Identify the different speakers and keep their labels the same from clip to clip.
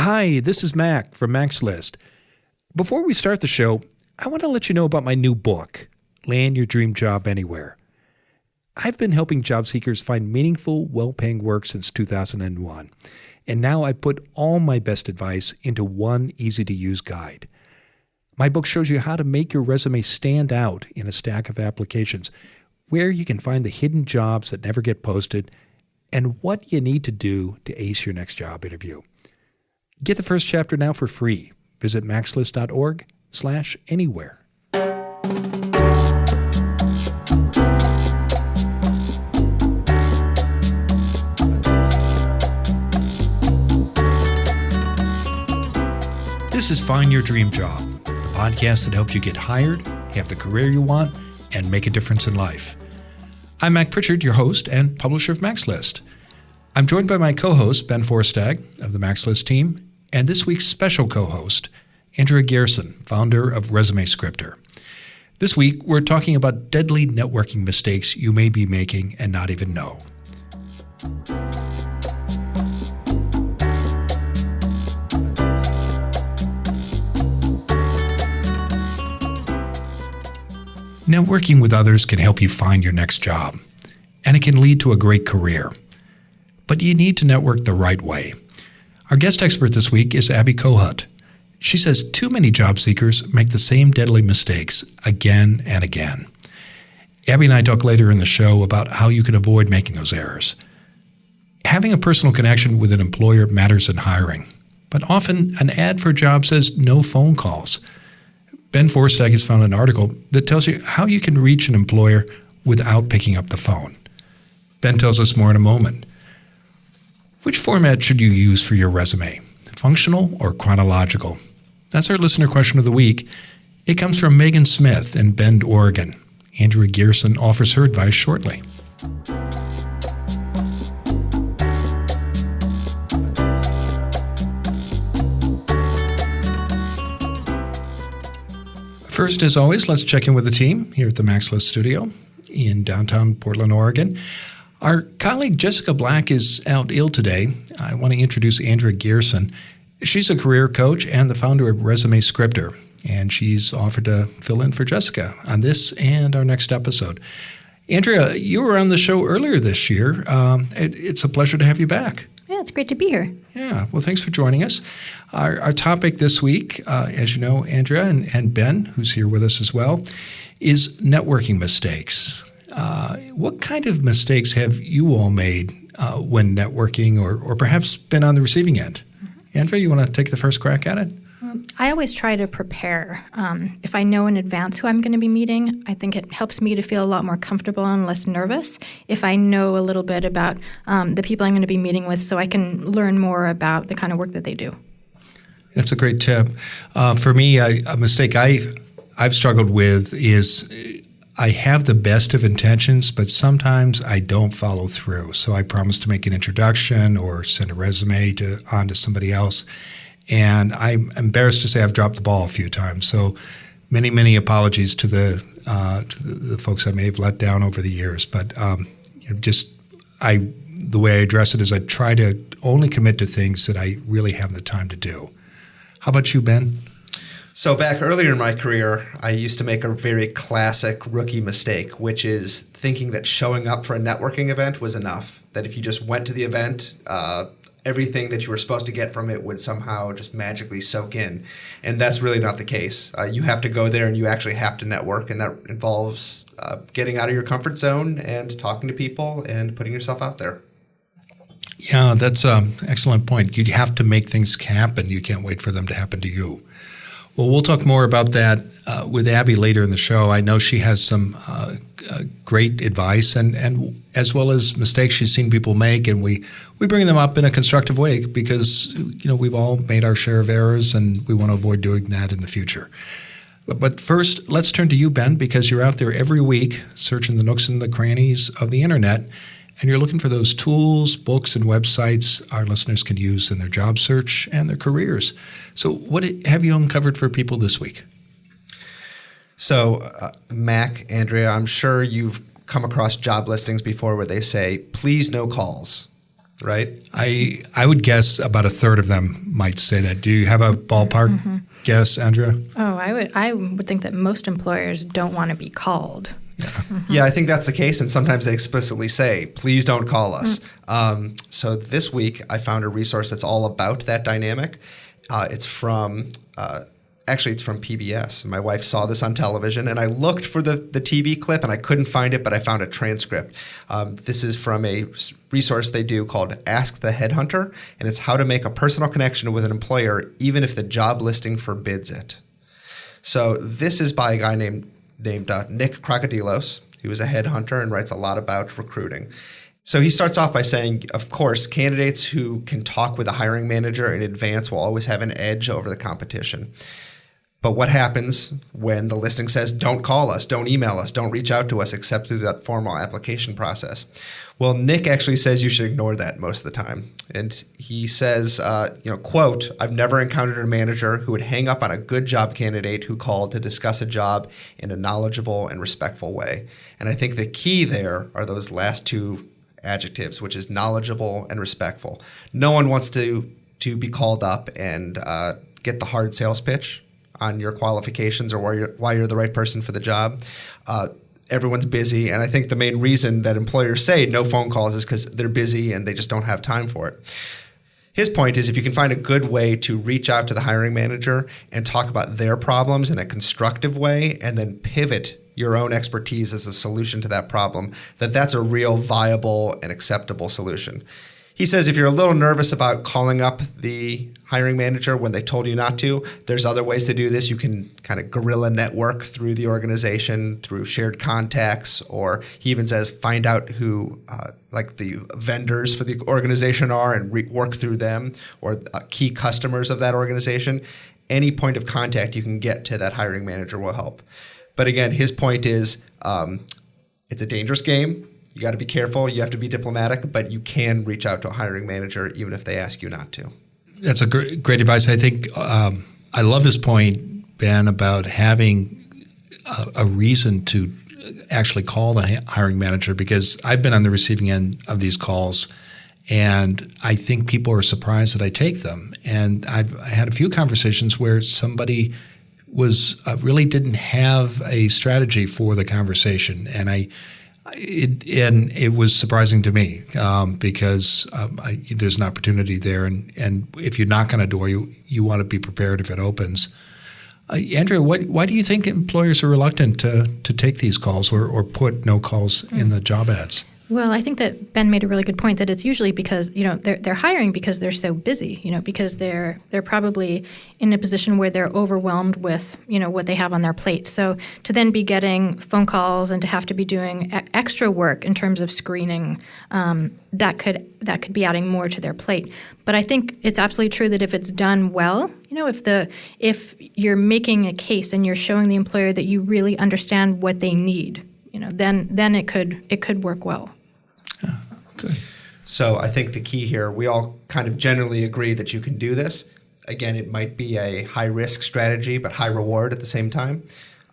Speaker 1: Hi, this is Mac from Mac's List. Before we start the show, I want to let you know about my new book, Land Your Dream Job Anywhere. I've been helping job seekers find meaningful, well-paying work since 2001, and now I put all my best advice into one easy-to-use guide. My book shows you how to make your resume stand out in a stack of applications, where you can find the hidden jobs that never get posted, and what you need to do to ace your next job interview. Get the first chapter now for free. Visit maxlist.org/anywhere. This is Find Your Dream Job, the podcast that helps you get hired, have the career you want, and make a difference in life. I'm Mac Pritchard, your host and publisher of Mac's List. I'm joined by my co-host, Ben Forstag, of the Mac's List team, and this week's special co-host, Andrea Gerson, founder of Resume Scripter. This week, we're talking about deadly networking mistakes you may be making and not even know. Networking with others can help you find your next job, and it can lead to a great career. But you need to network the right way. Our guest expert this week is Abby Kohut. She says too many job seekers make the same deadly mistakes again and again. Abby and I talk later in the show about how you can avoid making those errors. Having a personal connection with an employer matters in hiring, but often an ad for a job says no phone calls. Ben Forstag has found an article that tells you how you can reach an employer without picking up the phone. Ben tells us more in a moment. Which format should you use for your resume? Functional or chronological? That's our listener question of the week. It comes from Megan Smith in Bend, Oregon. Andrea Gerson offers her advice shortly. First, as always, let's check in with the team here at the Mac's List studio in downtown Portland, Oregon. Our colleague Jessica Black is out ill today. I want to introduce Andrea Gerson. She's a career coach and the founder of Resume Scripter, and she's offered to fill in for Jessica on this and our next episode. Andrea, you were on the show earlier this year. It's a pleasure to have you back.
Speaker 2: Yeah, it's great to be here.
Speaker 1: Yeah, well, thanks for joining us. Our topic this week, as you know, Andrea and Ben, who's here with us as well, is networking mistakes. What kind of mistakes have you all made when networking or perhaps been on the receiving end? Mm-hmm. Andrea, you want to take the first crack at it?
Speaker 2: I always try to prepare. If I know in advance who I'm going to be meeting, I think it helps me to feel a lot more comfortable and less nervous if I know a little bit about the people I'm going to be meeting with, so I can learn more about the kind of work that they do.
Speaker 1: That's a great tip. For me, a mistake I've struggled with is I have the best of intentions, but sometimes I don't follow through. So I promise to make an introduction or send a resume on to somebody else. And I'm embarrassed to say I've dropped the ball a few times. So many apologies to the folks I may have let down over the years. But the way I address it is I try to only commit to things that I really have the time to do. How about you, Ben?
Speaker 3: So back earlier in my career, I used to make a very classic rookie mistake, which is thinking that showing up for a networking event was enough. That if you just went to the event, everything that you were supposed to get from it would somehow just magically soak in. And that's really not the case. You have to go there and you actually have to network, and that involves getting out of your comfort zone and talking to people and putting yourself out there.
Speaker 1: Yeah, that's an excellent point. You have to make things happen. You can't wait for them to happen to you. Well, we'll talk more about that with Abby later in the show. I know she has some great advice and as well as mistakes she's seen people make, and we bring them up in a constructive way because we've all made our share of errors and we want to avoid doing that in the future. But first, let's turn to you, Ben, because you're out there every week searching the nooks and the crannies of the internet, and you're looking for those tools, books, and websites our listeners can use in their job search and their careers. So what have you uncovered for people this week?
Speaker 3: So, Mac, Andrea, I'm sure you've come across job listings before where they say, please no calls. right?
Speaker 1: I would guess about a third of them might say that. Do you have a ballpark guess, Andrea?
Speaker 2: Oh, I would think that most employers don't want to be called.
Speaker 3: Yeah, I think that's the case, and sometimes they explicitly say, please don't call us. So this week, I found a resource that's all about that dynamic. It's from PBS. My wife saw this on television, and I looked for the TV clip, and I couldn't find it, but I found a transcript. This is from a resource they do called Ask the Headhunter, and it's how to make a personal connection with an employer even if the job listing forbids it. So this is by a guy named Nick Krokodilos. He was a headhunter and writes a lot about recruiting. So he starts off by saying, of course, candidates who can talk with a hiring manager in advance will always have an edge over the competition. But what happens when the listing says, don't call us, don't email us, don't reach out to us except through that formal application process? Well, Nick actually says you should ignore that most of the time. And he says, quote, I've never encountered a manager who would hang up on a good job candidate who called to discuss a job in a knowledgeable and respectful way. And I think the key there are those last two adjectives, which is knowledgeable and respectful. No one wants to be called up and get the hard sales pitch on your qualifications or why you're the right person for the job. Everyone's busy, and I think the main reason that employers say no phone calls is because they're busy and they just don't have time for it. His point is if you can find a good way to reach out to the hiring manager and talk about their problems in a constructive way and then pivot your own expertise as a solution to that problem, that's a real viable and acceptable solution. He says if you're a little nervous about calling up the hiring manager when they told you not to, there's other ways to do this. You can kind of guerrilla network through the organization, through shared contacts, or he even says find out who the vendors for the organization are and work through them, or key customers of that organization. Any point of contact you can get to that hiring manager will help. But again, his point is it's a dangerous game. You got to be careful. You have to be diplomatic, but you can reach out to a hiring manager even if they ask you not to.
Speaker 1: That's a great advice. I think I love his point, Ben, about having a reason to actually call the hiring manager, because I've been on the receiving end of these calls, and I think people are surprised that I take them. And I had a few conversations where somebody was really didn't have a strategy for the conversation, and it was surprising to me because there's an opportunity there, and if you knock on a door, you want to be prepared if it opens. Andrea, why do you think employers are reluctant to take these calls or put no calls in the job ads?
Speaker 2: Well, I think that Ben made a really good point that it's usually because, they're hiring because they're so busy, because they're probably in a position where they're overwhelmed with, what they have on their plate. So to then be getting phone calls and to have to be doing extra work in terms of screening, that could be adding more to their plate. But I think it's absolutely true that if it's done well, if you're making a case and you're showing the employer that you really understand what they need, then it could work well.
Speaker 1: Yeah, good.
Speaker 3: So I think the key here, we all kind of generally agree that you can do this. Again, it might be a high-risk strategy, but high reward at the same time.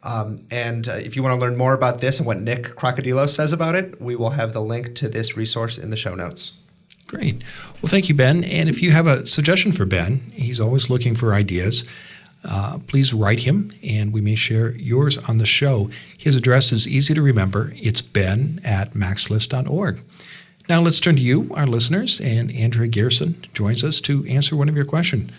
Speaker 3: And if you want to learn more about this and what Nick Krokodilos says about it, we will have the link to this resource in the show notes.
Speaker 1: Great. Well, thank you, Ben. And if you have a suggestion for Ben, he's always looking for ideas. Please write him, and we may share yours on the show. His address is easy to remember. It's ben@maxlist.org. Now let's turn to you, our listeners, and Andrea Garrison joins us to answer one of your questions.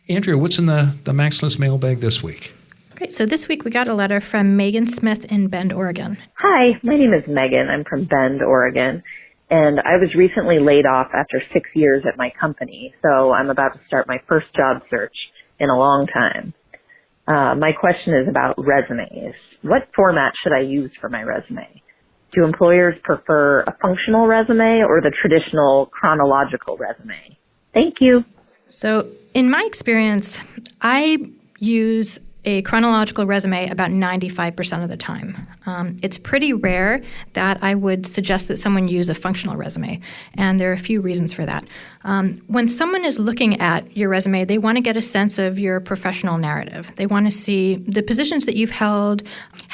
Speaker 1: Andrea, what's in the MaxList mailbag this week?
Speaker 2: Great. So this week we got a letter from Megan Smith in Bend, Oregon.
Speaker 4: Hi, my name is Megan. I'm from Bend, Oregon. And I was recently laid off after 6 years at my company, so I'm about to start my first job search in a long time. My question is about resumes. What format should I use for my resume? Do employers prefer a functional resume or the traditional chronological resume? Thank you.
Speaker 2: So in my experience, I use a chronological resume about 95% of the time. It's pretty rare that I would suggest that someone use a functional resume, and there are a few reasons for that. When someone is looking at your resume, they want to get a sense of your professional narrative. They want to see the positions that you've held,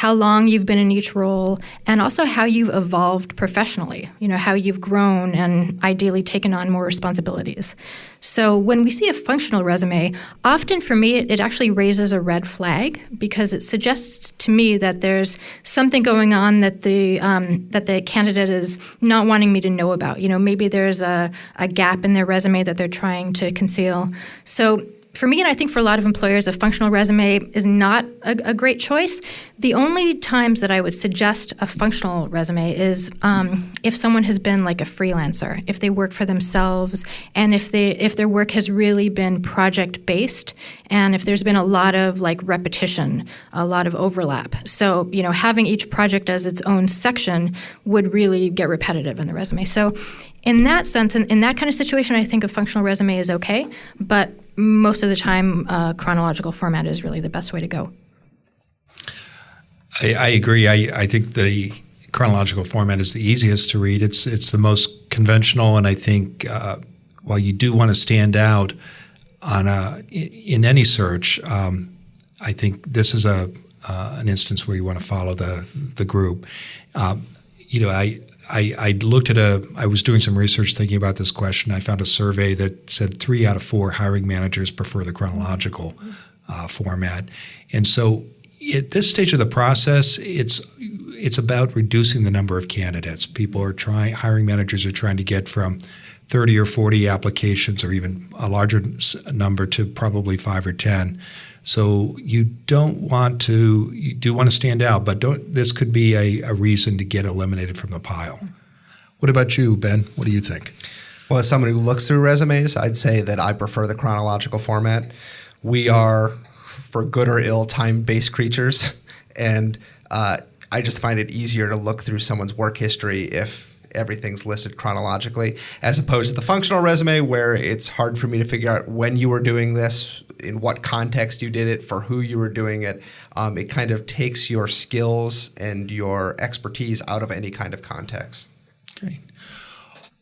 Speaker 2: how long you've been in each role, and also how you've evolved professionally, how you've grown and ideally taken on more responsibilities. So when we see a functional resume, often for me, it actually raises a red flag because it suggests to me that there's something going on that the candidate is not wanting me to know about. Maybe there's a gap in their resume that they're trying to conceal. So for me, and I think for a lot of employers, a functional resume is not a great choice. The only times that I would suggest a functional resume is if someone has been like a freelancer, if they work for themselves, and if their work has really been project-based, and if there's been a lot of like repetition, a lot of overlap. So, having each project as its own section would really get repetitive in the resume. So in that sense, in that kind of situation, I think a functional resume is okay, but most of the time, chronological format is really the best way to go.
Speaker 1: I agree. I think the chronological format is the easiest to read. It's the most conventional, and I think while you do want to stand out in any search, I think this is an instance where you want to follow the group. I looked at I was doing some research thinking about this question. I found a survey that said 3 out of 4 hiring managers prefer the chronological format. And so at this stage of the process, it's about reducing the number of candidates. Hiring managers are trying to get from 30 or 40 applications or even a larger number to probably 5 or 10. So you do want to stand out, but this could be a reason to get eliminated from the pile. What about you, Ben? What do you think?
Speaker 3: Well, as someone who looks through resumes, I'd say that I prefer the chronological format. We are, for good or ill, time-based creatures, and I just find it easier to look through someone's work history if everything's listed chronologically, as opposed to the functional resume where it's hard for me to figure out when you were doing this, in what context you did it, for who you were doing it. It kind of takes your skills and your expertise out of any kind of context.
Speaker 1: Okay.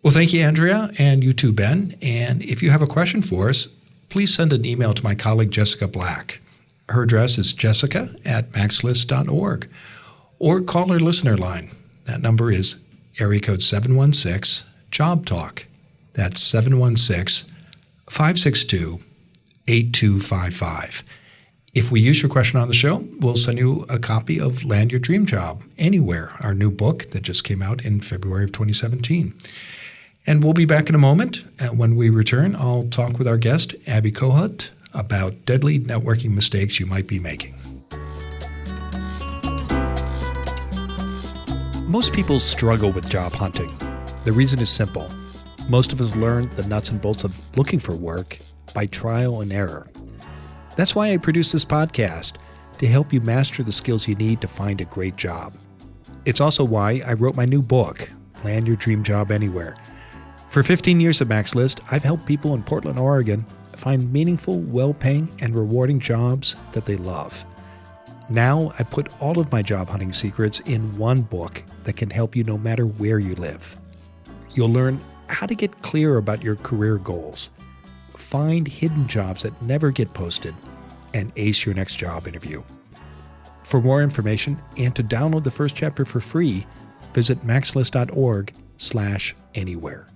Speaker 1: Well, thank you, Andrea, and you too, Ben. And if you have a question for us, please send an email to my colleague, Jessica Black. Her address is jessica@maxlist.org, or call her listener line. That number is area code 716-JOB-TALK. That's 716-562-8255. If we use your question on the show, we'll send you a copy of Land Your Dream Job Anywhere, our new book that just came out in February of 2017. And we'll be back in a moment. And when we return, I'll talk with our guest, Abby Kohut, about deadly networking mistakes you might be making. Most people struggle with job hunting. The reason is simple. Most of us learn the nuts and bolts of looking for work by trial and error. That's why I produce this podcast, to help you master the skills you need to find a great job. It's also why I wrote my new book, Land Your Dream Job Anywhere. For 15 years at MaxList, I've helped people in Portland, Oregon find meaningful, well-paying, and rewarding jobs that they love. Now, I put all of my job hunting secrets in one book that can help you no matter where you live. You'll learn how to get clear about your career goals, find hidden jobs that never get posted, and ace your next job interview. For more information and to download the first chapter for free, visit maxlist.org/anywhere.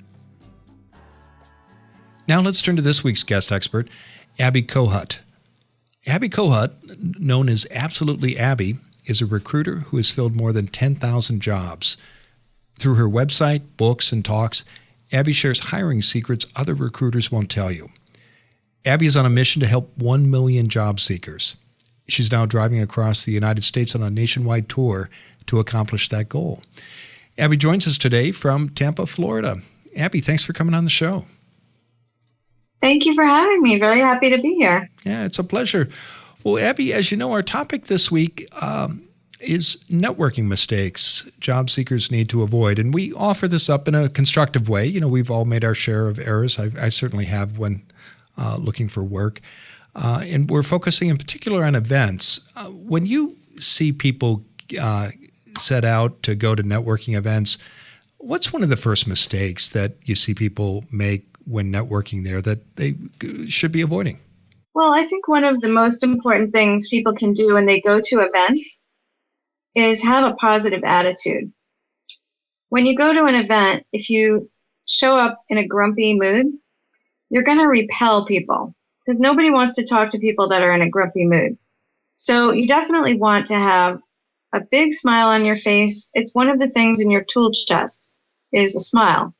Speaker 1: Now let's turn to this week's guest expert, Abby Kohut. Abby Kohut, known as Absolutely Abby, is a recruiter who has filled more than 10,000 jobs. Through her website, books, and talks, Abby shares hiring secrets other recruiters won't tell you. Abby is on a mission to help 1 million job seekers. She's now driving across the United States on a nationwide tour to accomplish that goal. Abby joins us today from Tampa, Florida. Abby, thanks for coming on the show.
Speaker 5: Thank you for having me. Very happy to be here.
Speaker 1: Yeah, it's a pleasure. Well, Abby, as you know, our topic this week is networking mistakes job seekers need to avoid. And we offer this up in a constructive way. You know, we've all made our share of errors. I certainly have when looking for work. And we're focusing in particular on events. When you see people set out to go to networking events, what's one of the first mistakes that you see people make when networking there that they should be avoiding?
Speaker 5: Well, I think one of the most important things people can do when they go to events is have a positive attitude. When you go to an event, if you show up in a grumpy mood, you're going to repel people because nobody wants to talk to people that are in a grumpy mood. So you definitely want to have a big smile on your face. It's one of the things in your tool chest is a smile,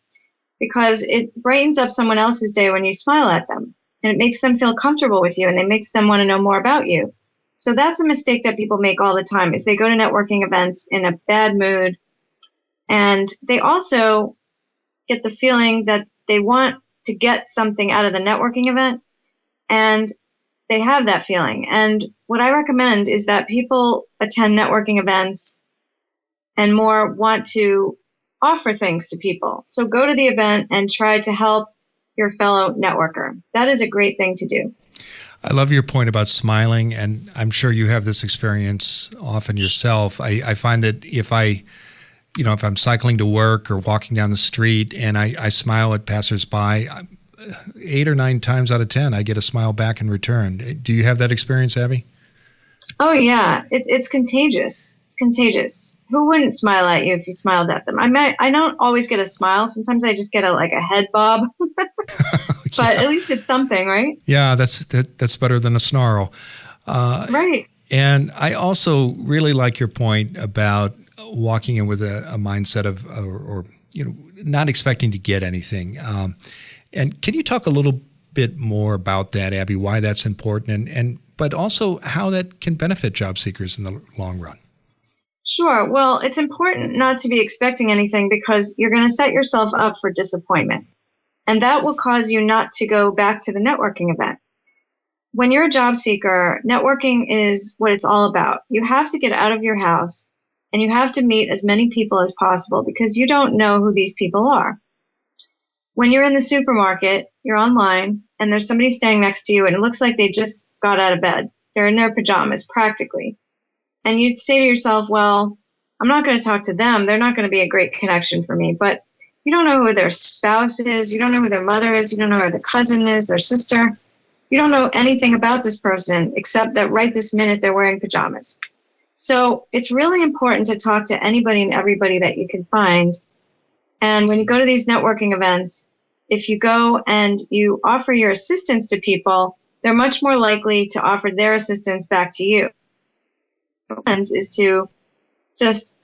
Speaker 5: because it brightens up someone else's day when you smile at them, and it makes them feel comfortable with you, and it makes them want to know more about you. So that's a mistake that people make all the time, is they go to networking events in a bad mood, and they also get the feeling that they want to get something out of the networking event, and they have that feeling. And what I recommend is that people attend networking events and more want to offer things to people. So go to the event and try to help your fellow networker. That is a great thing to do.
Speaker 1: I love your point about smiling, and I'm sure you have this experience often yourself. I find that if I'm cycling to work or walking down the street and I smile at passersby, 8 or 9 times out of 10, I get a smile back in return. Do you have that experience, Abby?
Speaker 5: Oh, yeah. It's contagious. It's contagious. Who wouldn't smile at you if you smiled at them? I don't always get a smile. Sometimes I just get a head bob. But at least it's something, right?
Speaker 1: Yeah, that's better than a snarl.
Speaker 5: Right.
Speaker 1: And I also really like your point about walking in with a mindset of, or not expecting to get anything. And can you talk a little bit more about that, Abby, why that's important, but also how that can benefit job seekers in the long run?
Speaker 5: Sure. Well, it's important not to be expecting anything, because you're going to set yourself up for disappointment. And that will cause you not to go back to the networking event. When you're a job seeker, networking is what it's all about. You have to get out of your house and you have to meet as many people as possible, because you don't know who these people are. When you're in the supermarket, you're online, and there's somebody standing next to you, and it looks like they just got out of bed. They're in their pajamas, practically. And you'd say to yourself, well, I'm not going to talk to them. They're not going to be a great connection for me. But you don't know who their spouse is. You don't know who their mother is. You don't know who their cousin is, their sister. You don't know anything about this person except that right this minute they're wearing pajamas. So it's really important to talk to anybody and everybody that you can find. And when you go to these networking events, if you go and you offer your assistance to people, they're much more likely to offer their assistance back to you. Is to just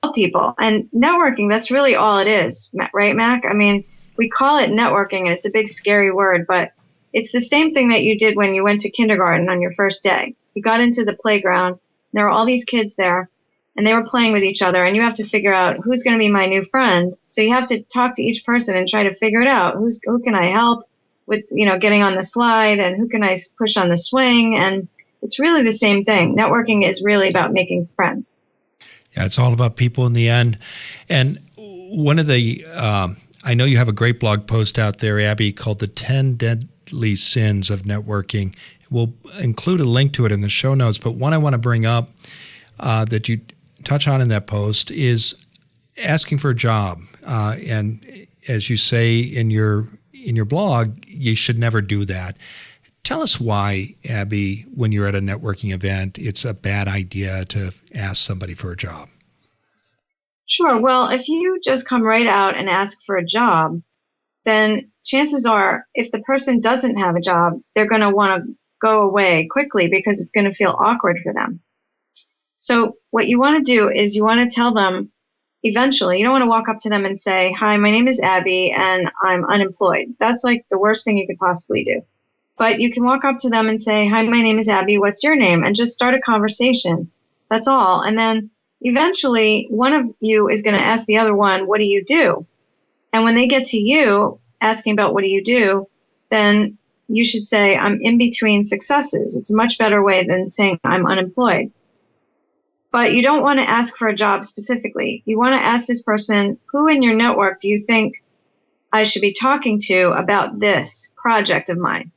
Speaker 5: help people. And networking, that's really all it is, right, Mac? I mean, we call it networking, and it's a big, scary word, but it's the same thing that you did when you went to kindergarten on your first day. You got into the playground, and there were all these kids there, and they were playing with each other, and you have to figure out who's going to be my new friend. So you have to talk to each person and try to figure it out. Who can I help with, getting on the slide, and who can I push on the swing? And it's really the same thing. Networking is really about making friends.
Speaker 1: Yeah, it's all about people in the end. And one of the, I know you have a great blog post out there, Abby, called The 10 Deadly Sins of Networking. We'll include a link to it in the show notes, but one I want to bring up that you touch on in that post is asking for a job. And as you say in your blog, you should never do that. Tell us why, Abby, when you're at a networking event, it's a bad idea to ask somebody for a job.
Speaker 5: Sure. Well, if you just come right out and ask for a job, then chances are if the person doesn't have a job, they're going to want to go away quickly because it's going to feel awkward for them. So what you want to do is you want to tell them eventually, you don't want to walk up to them and say, hi, my name is Abby and I'm unemployed. That's like the worst thing you could possibly do. But you can walk up to them and say, hi, my name is Abby. What's your name? And just start a conversation. That's all. And then eventually one of you is going to ask the other one, what do you do? And when they get to you asking about what do you do, then you should say, I'm in between successes. It's a much better way than saying I'm unemployed. But you don't want to ask for a job specifically. You want to ask this person, who in your network do you think I should be talking to about this project of mine?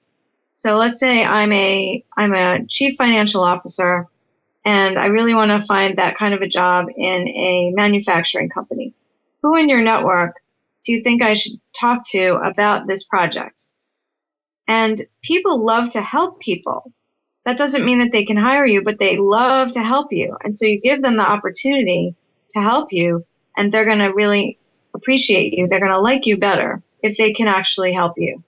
Speaker 5: So let's say I'm a chief financial officer and I really want to find that kind of a job in a manufacturing company. Who in your network do you think I should talk to about this project? And people love to help people. that doesn't mean that they can hire you, but they love to help you. And so you give them the opportunity to help you, and they're going to really appreciate you. They're going to like you better if they can actually help you.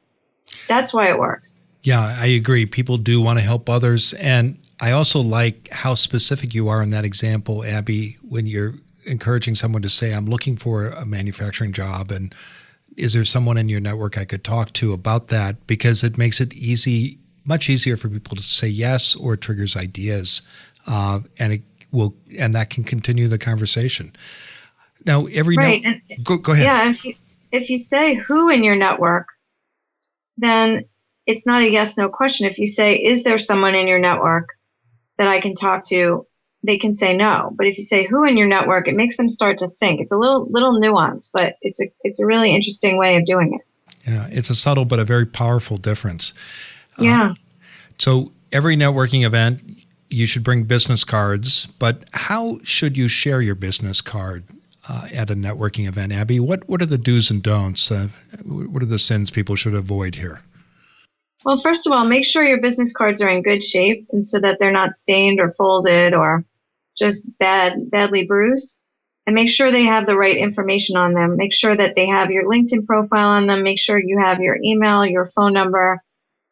Speaker 5: That's why it works.
Speaker 1: Yeah, I agree. People do want to help others. And I also like how specific you are in that example, Abby, when you're encouraging someone to say, I'm looking for a manufacturing job, and is there someone in your network I could talk to about that? Because it makes it much easier for people to say yes, or it triggers ideas, and that can continue the conversation. Now,
Speaker 5: right.
Speaker 1: Go ahead.
Speaker 5: Yeah, if you say who in your network, then it's not a yes, no question. If you say, is there someone in your network that I can talk to, they can say no. But if you say who in your network, it makes them start to think. It's a little nuance, but it's a really interesting way of doing it.
Speaker 1: Yeah, it's a subtle but a very powerful difference.
Speaker 5: Yeah.
Speaker 1: So every networking event, you should bring business cards, but how should you share your business card at a networking event, Abby? What are the do's and don'ts? What are the sins people should avoid here?
Speaker 5: Well, first of all, make sure your business cards are in good shape, and so that they're not stained or folded or just badly bruised. And make sure they have the right information on them. Make sure that they have your LinkedIn profile on them. Make sure you have your email, your phone number,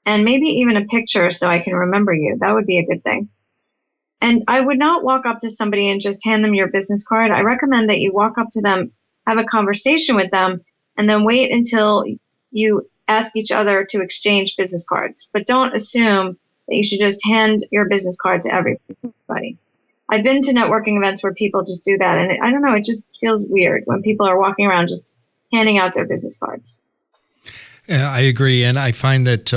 Speaker 5: and maybe even a picture so I can remember you. That would be a good thing. And I would not walk up to somebody and just hand them your business card. I recommend that you walk up to them, have a conversation with them, and then wait until you ask each other to exchange business cards. But don't assume that you should just hand your business card to everybody. I've been to networking events where people just do that, and I don't know, it just feels weird when people are walking around just handing out their business cards.
Speaker 1: Yeah, I agree, and I find that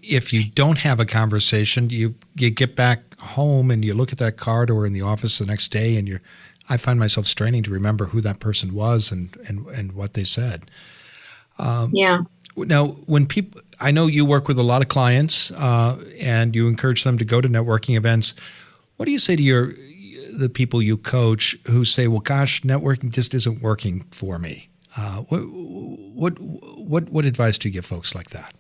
Speaker 1: if you don't have a conversation, you get back home and you look at that card, or in the office the next day, and I find myself straining to remember who that person was and what they said.
Speaker 5: Yeah.
Speaker 1: Now, I know you work with a lot of clients, and you encourage them to go to networking events. What do you say to the people you coach who say, "Well, gosh, networking just isn't working for me"? What advice do you give folks like that?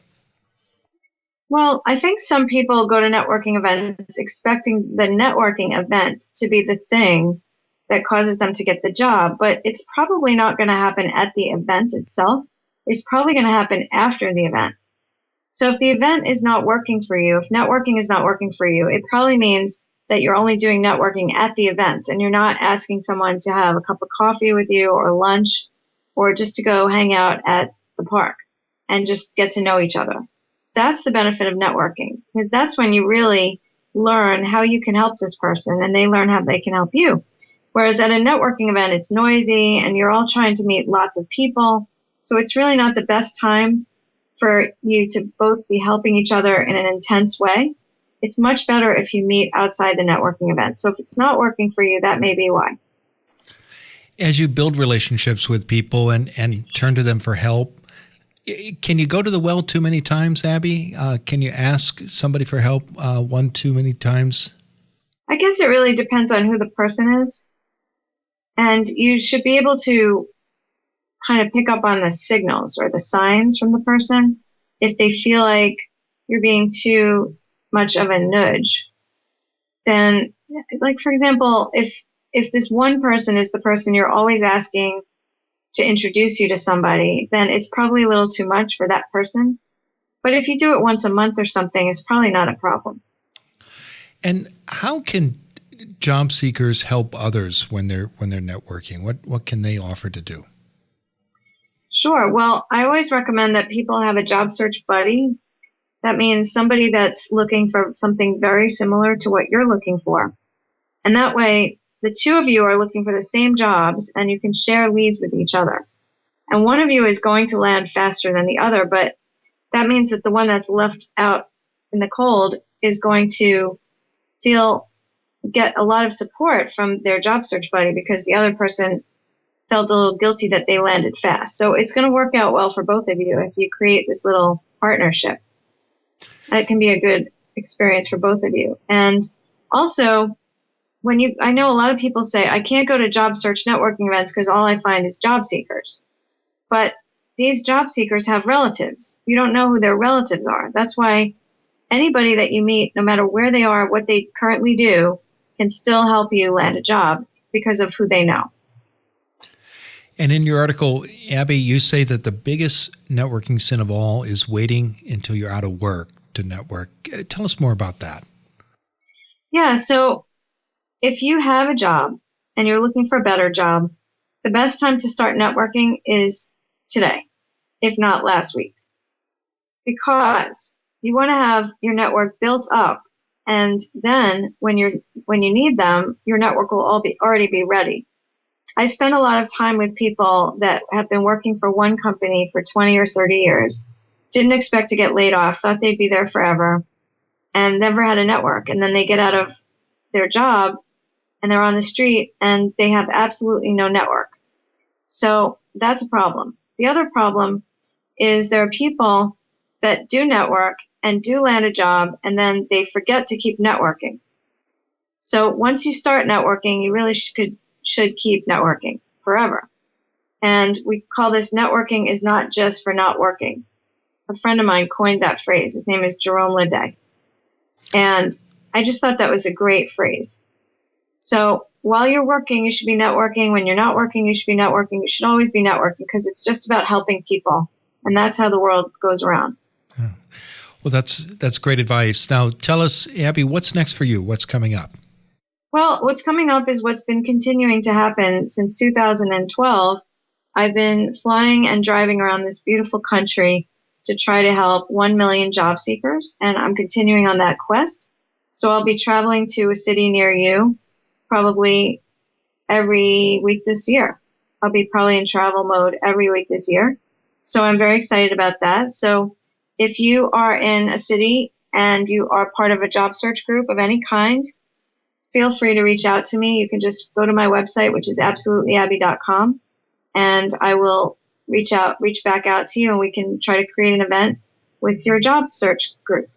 Speaker 5: Well, I think some people go to networking events expecting the networking event to be the thing that causes them to get the job, but it's probably not going to happen at the event itself. It's probably going to happen after the event. So if the event is not working for you, if networking is not working for you, it probably means that you're only doing networking at the event, and you're not asking someone to have a cup of coffee with you or lunch, or just to go hang out at the park and just get to know each other. That's the benefit of networking, because that's when you really learn how you can help this person and they learn how they can help you. Whereas at a networking event, it's noisy and you're all trying to meet lots of people. So it's really not the best time for you to both be helping each other in an intense way. It's much better if you meet outside the networking event. So if it's not working for you, that may be why.
Speaker 1: As you build relationships with people and turn to them for help, can you go to the well too many times, Abby? Can you ask somebody for help one too many times?
Speaker 5: I guess it really depends on who the person is. And you should be able to kind of pick up on the signals or the signs from the person. If they feel like you're being too much of a nudge, then, like, for example, if this one person is the person you're always asking to introduce you to somebody, then it's probably a little too much for that person. But if you do it once a month or something, it's probably not a problem.
Speaker 1: And how can job seekers help others when they're networking? What can they offer to do?
Speaker 5: Sure. Well, I always recommend that people have a job search buddy. That means somebody that's looking for something very similar to what you're looking for. And that way, the two of you are looking for the same jobs and you can share leads with each other. And one of you is going to land faster than the other, but that means that the one that's left out in the cold is going to get a lot of support from their job search buddy because the other person felt a little guilty that they landed fast. So it's going to work out well for both of you if you create this little partnership. That can be a good experience for both of you. And also, I know a lot of people say, I can't go to job search networking events because all I find is job seekers. But these job seekers have relatives. You don't know who their relatives are. That's why anybody that you meet, no matter where they are, what they currently do, can still help you land a job because of who they know.
Speaker 1: And in your article, Abby, you say that the biggest networking sin of all is waiting until you're out of work to network. Tell us more about that.
Speaker 5: Yeah, so if you have a job and you're looking for a better job, the best time to start networking is today, if not last week, because you want to have your network built up, and then when you need them, your network will already be ready. I spend a lot of time with people that have been working for one company for 20 or 30 years, didn't expect to get laid off, thought they'd be there forever, and never had a network. And then they get out of their job and they're on the street and they have absolutely no network. So that's a problem. The other problem is there are people that do network and do land a job, and then they forget to keep networking. So once you start networking, you really should keep networking forever. And we call this networking is not just for not working. A friend of mine coined that phrase. His name is Jerome Ledet. And I just thought that was a great phrase. So while you're working, you should be networking. When you're not working, you should be networking. You should always be networking because it's just about helping people. And that's how the world goes around.
Speaker 1: Yeah. Well, that's great advice. Now, tell us, Abby, what's next for you? What's coming up?
Speaker 5: Well, what's coming up is what's been continuing to happen since 2012. I've been flying and driving around this beautiful country to try to help 1 million job seekers, and I'm continuing on that quest. So I'll be traveling to a city near you probably every week this year. I'll be probably in travel mode every week this year. So I'm very excited about that. So if you are in a city and you are part of a job search group of any kind, feel free to reach out to me. You can just go to my website, which is absolutelyabby.com, and I will reach back out to you, and we can try to create an event with your job search group.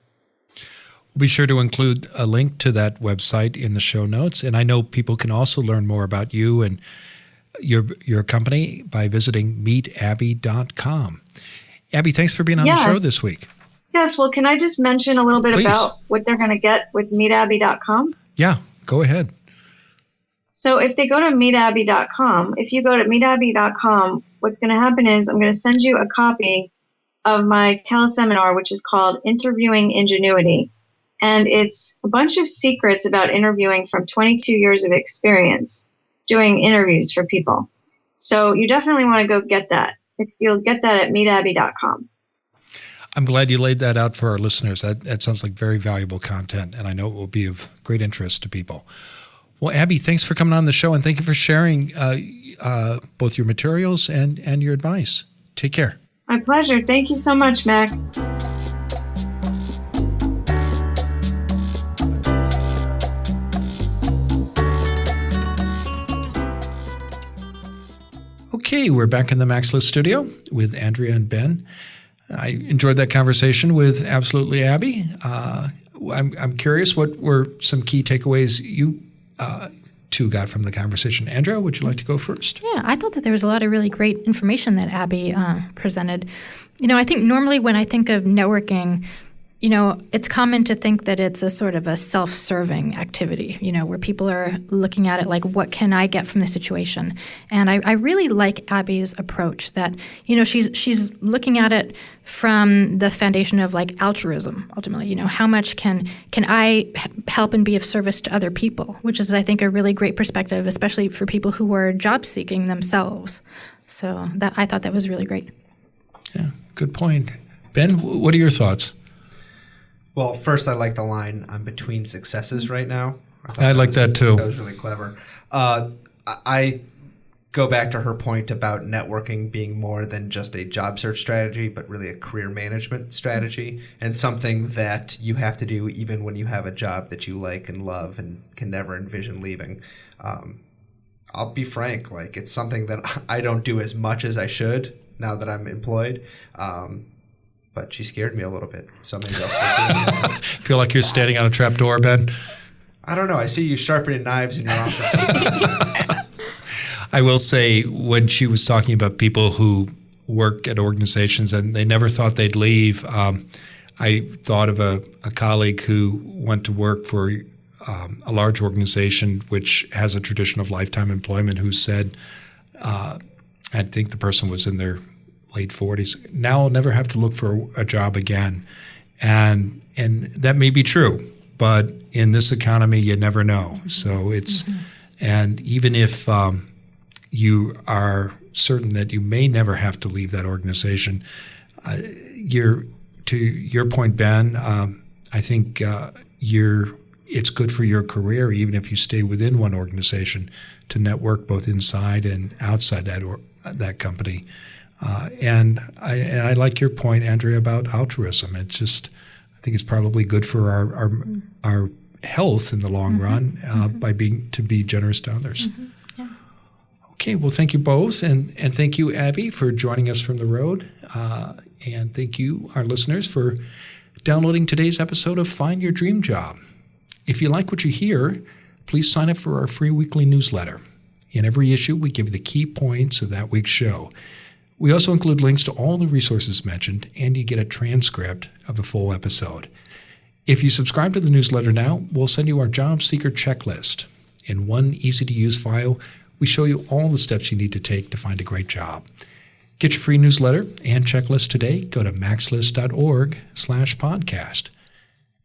Speaker 1: We'll be sure to include a link to that website in the show notes. And I know people can also learn more about you and your company by visiting meetabby.com. Abby, thanks for being on the show this week.
Speaker 5: Yes. Well, can I just mention a little bit about what they're going to get with meetabby.com?
Speaker 1: Yeah, go ahead.
Speaker 5: So if they go to meetabby.com, if you go to meetabby.com, what's going to happen is I'm going to send you a copy of my teleseminar, which is called Interviewing Ingenuity. And it's a bunch of secrets about interviewing from 22 years of experience doing interviews for people. So you definitely want to go get that. You'll get that at meetabby.com.
Speaker 1: I'm glad you laid that out for our listeners. That sounds like very valuable content, and I know it will be of great interest to people. Well, Abby, thanks for coming on the show, and thank you for sharing both your materials and your advice. Take care.
Speaker 5: My pleasure. Thank you so much, Mac.
Speaker 1: Okay, we're back in the Maxlist studio with Andrea and Ben. I enjoyed that conversation with Absolutely Abby. I'm curious, what were some key takeaways you two got from the conversation? Andrea, would you like to go first?
Speaker 2: Yeah, I thought that there was a lot of really great information that Abby presented. I think normally when I think of networking, it's common to think that it's a sort of a self-serving activity, where people are looking at it like, what can I get from the situation? And I really like Abby's approach that, she's looking at it from the foundation of like altruism, ultimately, how much can I help and be of service to other people, which is, I think, a really great perspective, especially for people who are job seeking themselves. So I thought that was really great.
Speaker 1: Yeah, good point. Ben, what are your thoughts?
Speaker 3: Well, first, I like the line, "I'm between successes right now."
Speaker 1: I like that too.
Speaker 3: That was really clever. I go back to her point about networking being more than just a job search strategy, but really a career management strategy, and something that you have to do even when you have a job that you like and love and can never envision leaving. I'll be frank, it's something that I don't do as much as I should now that I'm employed. But she scared me a little bit, so maybe I'll start doing it.
Speaker 1: Feel like you're standing on a trap door, Ben?
Speaker 3: I don't know. I see you sharpening knives in your office.
Speaker 1: I will say, when she was talking about people who work at organizations and they never thought they'd leave, I thought of a colleague who went to work for a large organization which has a tradition of lifetime employment who said, I think the person was in their late 40s, now I'll never have to look for a job again. And that may be true, but in this economy, you never know. So it's, and even if you are certain that you may never have to leave that organization, to your point, Ben, I think it's good for your career, even if you stay within one organization, to network both inside and outside that company. And I like your point, Andrea, about altruism. It's just, I think it's probably good for our health in the long run by to be generous to others.
Speaker 2: Yeah.
Speaker 1: Okay, well, thank you both, and thank you, Abby, for joining us from the road, and thank you, our listeners, for downloading today's episode of Find Your Dream Job. If you like what you hear, please sign up for our free weekly newsletter. In every issue, we give you the key points of that week's show. We also include links to all the resources mentioned, and you get a transcript of the full episode. If you subscribe to the newsletter now, we'll send you our job seeker checklist. In one easy-to-use file, we show you all the steps you need to take to find a great job. Get your free newsletter and checklist today. Go to maxlist.org/podcast.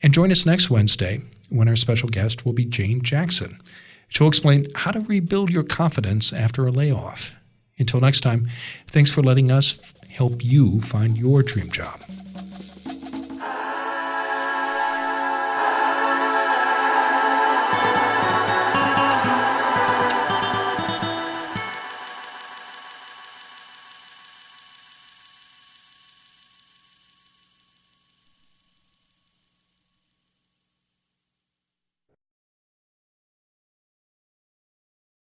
Speaker 1: And join us next Wednesday when our special guest will be Jane Jackson. She'll explain how to rebuild your confidence after a layoff. Until next time, thanks for letting us help you find your dream job.